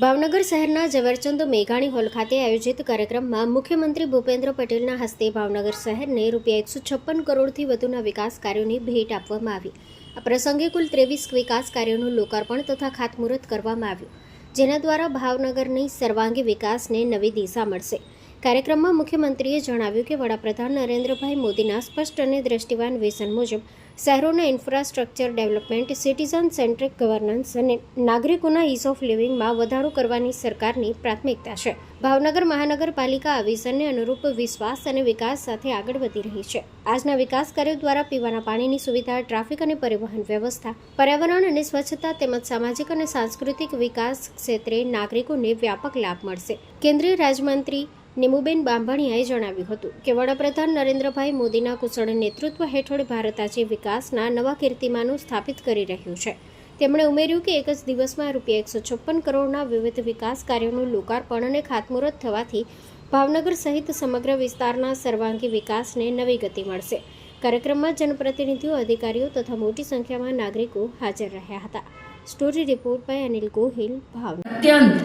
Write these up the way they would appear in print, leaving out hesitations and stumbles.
ભાવનગર શહેરના ઝવેરચંદ મેઘાણી હોલ ખાતે આયોજિત કાર્યક્રમમાં મુખ્યમંત્રી ભૂપેન્દ્ર પટેલના હસ્તે ભાવનગર શહેરને ₹156 કરોડથી વધુના વિકાસ કાર્યોની ભેટ આપવામાં આવી। આ પ્રસંગે કુલ 23 વિકાસ કાર્યોનું લોકાર્પણ તથા ખાતમુહૂર્ત કરવામાં આવ્યું, જેના દ્વારા ભાવનગરની સર્વાંગી વિકાસને નવી દિશા મળશે। કાર્યક્રમમાં મુખ્યમંત્રીએ જણાવ્યું કે વડાપ્રધાન નરેન્દ્રભાઈ મોદીના સ્પષ્ટ અને દ્રષ્ટિવાન વિઝન મુજબ શહેરોના infrastructure development, citizen centric governance અને નાગરિકોના ઇઝ ઓફ લિવિંગમાં વધારો કરવાની સરકારની પ્રાથમિકતા છે। ભાવનગર મહાનગરપાલિકા આ વિઝનને અનુરૂપ વિશ્વાસ અને વિકાસ સાથે આગળ વધી રહી છે। આજના વિકાસ કાર્યો દ્વારા પીવાના પાણીની સુવિધા, ટ્રાફિક અને પરિવહન વ્યવસ્થા, પર્યાવરણ અને સ્વચ્છતા તેમજ સામાજિક અને સાંસ્કૃતિક વિકાસ ક્ષેત્રે નાગરિકોને વ્યાપક લાભ મળશે। કેન્દ્રીય રાજ્યમંત્રી નિમુબેન બાંભણિયાએ જણાવ્યું હતું કે વડાપ્રધાન નરેન્દ્રભાઈ મોદીના કુશળ નેતૃત્વ હેઠળ ભારત આજે વિકાસના નવા કીર્તિમાનો સ્થાપિત કરી રહ્યું છે। તેમણે ઉમેર્યું કે એક જ દિવસમાં ₹156 કરોડના વિવિધ વિકાસ કાર્યોનું લોકાર્પણ અને ખાતમુહૂર્ત થવાથી ભાવનગર સહિત સમગ્ર વિસ્તારના સર્વાંગી વિકાસને નવી ગતિ મળશે। કાર્યક્રમમાં જનપ્રતિનિધિઓ, અધિકારીઓ તથા મોટી સંખ્યામાં નાગરિકો હાજર રહ્યા હતા। Story report by Anil Gohil, Bhavnagar. અત્યંત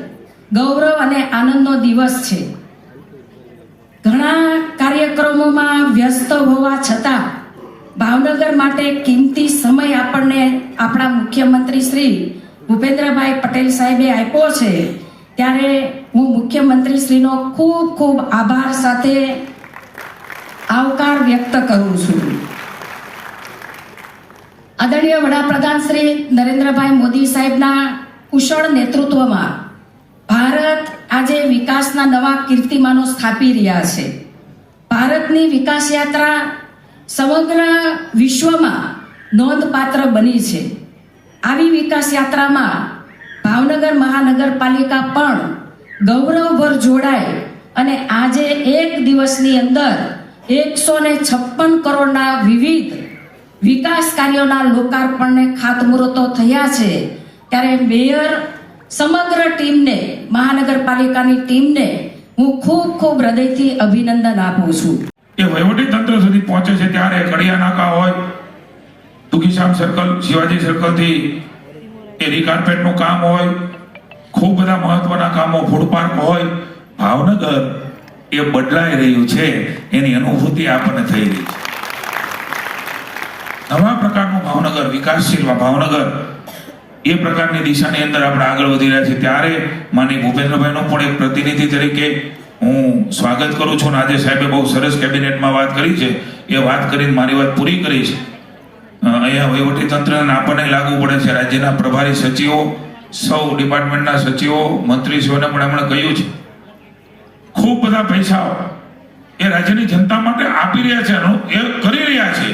ગૌરવ અને આનંદનો દિવસ છે। ઘણા કાર્યક્રમોમાં વ્યસ્ત હોવા છતાં ભાવનગર માટે કિંમતી સમય આપણને આપણા મુખ્યમંત્રી શ્રી ભૂપેન્દ્રભાઈ પટેલ સાહેબે આપ્યો છે, ત્યારે હું મુખ્યમંત્રી શ્રીનો ખૂબ ખૂબ આભાર સાથે આવકાર વ્યક્ત કરું છું। આદરણીય વડાપ્રધાન શ્રી નરેન્દ્રભાઈ મોદી સાહેબના કુશળ નેતૃત્વમાં ભારત આજે વિકાસના નવા કીર્તિમાનો સ્થાપી રહ્યા છે। ભારતની વિકાસ યાત્રા સમગ્ર વિશ્વમાં નોંધપાત્ર બની છે। આવી વિકાસ યાત્રામાં ભાવનગર મહાનગરપાલિકા પણ ગૌરવભર જોડાય અને આજે એક દિવસની અંદર 156 કરોડના વિવિધ વિકાસ કાર્યોના લોકાર્પણને ખાતમુહૂર્તો થયા છે, ત્યારે મેયર સમગ્ર ટીમને, મહાનગરપાલિકાની ટીમને હું ખૂબ ખૂબ હૃદયથી અભિનંદન આપું છું। એ વહીવટી તંત્ર સુધી પહોંચે છે ત્યારે કડિયા નાકા હોય, તુકીશામ સર્કલ, શિવાજી સર્કલ થી એ રીકાર્પેટનું કામ હોય, ખૂબ બધા મહત્વના કામો, ફૂડ પાર્ક હોય, ભાવનગર એ બદલાઈ રહ્યું છે, એની અનુભૂતિ આપણને થઈ રહી છે। નવા પ્રકારનું ભાવનગર, વિકાસશીલ ભાવનગર, એ પ્રકારની દિશાની અંદર આપણે આગળ વધી રહ્યા છીએ। ત્યારે માનનીય ભૂપેન્દ્રભાઈનો પણ એક પ્રતિનિધિ તરીકે હું સ્વાગત કરું છું। આજે સાહેબે બહુ સરસ કેબિનેટમાં વાત કરી છે, એ વાત કરીને મારી વાત પૂરી કરી છે। અહીંયા વહીવટી તંત્રને આપણને લાગુ પડે છે, રાજ્યના પ્રભારી સચિવો, સૌ ડિપાર્ટમેન્ટના સચિવો, મંત્રીશ્રીઓને પણ એમણે કહ્યું છે, ખૂબ બધા પૈસાઓ એ રાજ્યની જનતા માટે આપી રહ્યા છે, એ કરી રહ્યા છે,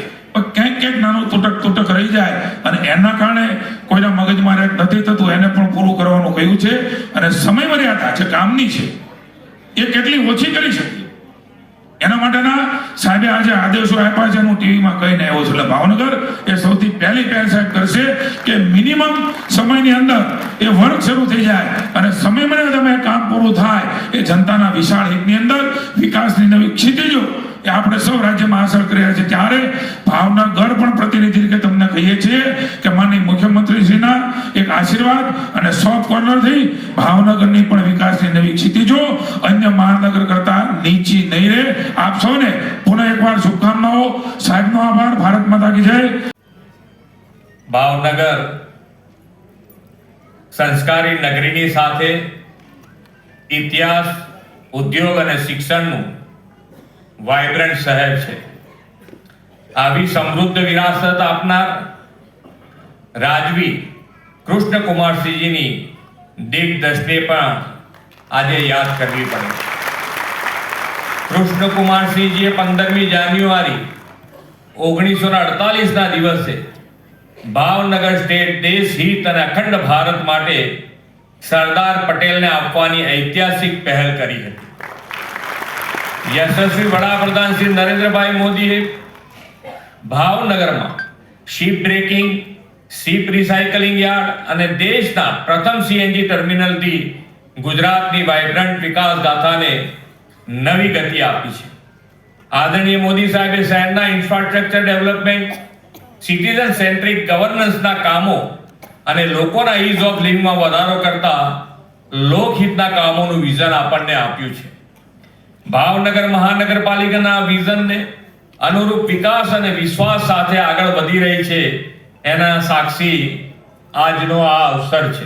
ક્યાંક ક્યાંક નાનું તૂટક રહી જાય અને એના કારણે કોઈના મગજમાં નથી થતું, એને પણ પૂરું કરવાનું કહ્યું છે। અને સમય મર્યાદા છે, કામની છે, એ કેટલી ઓછી કરી શકીએ એના માટેના સાહેબે આજે આદેશો આપ્યા છે। હું ટીવીમાં કહીને આવ્યો છું, એટલે ભાવનગર એ સૌથી પહેલી પહેલ સાહેબ કરશે કે મિનિમમ સમયની અંદર એ વર્ક શરૂ થઈ જાય અને સમય મર્યાદામાં કામ પૂરું થાય, એ જનતાના વિશાળ હિતની અંદર વિકાસની નવી ક્ષિતિજો એ આપણે સૌ રાજ્યમાં હાંસલ કરી રહ્યા છીએ। ત્યારે ભાવનગર પણ પ્રતિનિધિ તરીકે તમને કહીએ છીએ કે માનનીય મુખ્યમંત્રીશ્રીના એક આશીર્વાદ અને સોફ્ટ કોર્નરથી ભાવનગરની પણ વિકાસની નવી ક્ષિતિજો અન્ય મહાનગર કરતા નીચી નહીં રહે। આપ સૌને પુનઃ એકવાર શુભકામનાઓ, સાહેબનો આભાર। ભારત માતા કી જય। ભાવનગર સંસ્કારી નગરીની સાથે ઇતિહાસ, ઉદ્યોગ અને શિક્ષણનું વાઇબ્રન્ટ શહેર છે। આવી સમૃદ્ધ વિરાસત આપનાર રાજવી કૃષ્ણકુમારસિંહજીની દિગ્દ્રષ્ટિએ પણ આજે યાદ કરવી પડે। કૃષ્ણકુમારસિંહજીએ 15મી જાન્યુઆરી 1948ના દિવસે ભાવનગર સ્ટેટ દેશ હિત અને અખંડ ભારત માટે સરદાર પટેલને આપવાની ઐતિહાસિક પહેલ કરી હતી। યશસ્વી વડાપ્રધાન શ્રી નરેન્દ્રભાઈ મોદીએ ભાવનગરમાં ship breaking, ship recycling yard અને દેશના પ્રથમ CNG ટર્મિનલથી ગુજરાતની વાઇબ્રન્ટ વિકાસ ગાથાને નવી ગતિ આપી છે। આદરણીય મોદી સાહેબે શહેરના ઇન્ફ્રાસ્ટ્રક્ચર ડેવલપમેન્ટ, સિટીઝન સેન્ટ્રિક ગવર્નન્સના કામો અને લોકોના ઇઝ ઓફ લિવિંગમાં વધારો કરતા લોકહિતના કામોનું વિઝન આપણને આપ્યું છે. ભાવનગર મહાનગરપાલિકાના વિઝનને અનુરૂપ વિકાસ અને વિશ્વાસ સાથે આગળ વધી રહી છે એના સાક્ષી આજનો આ અવસર છે.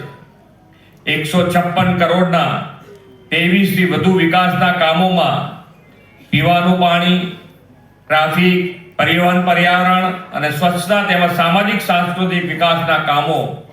156 કરોડના 23 થી વધુ વિકાસના કામોમાં પીવાનું પાણી, ટ્રાફિક, પરિવહન, પર્યાવરણ અને સ્વચ્છતા તેમજ સામાજિક સાંસ્કૃતિક વિકાસના કામો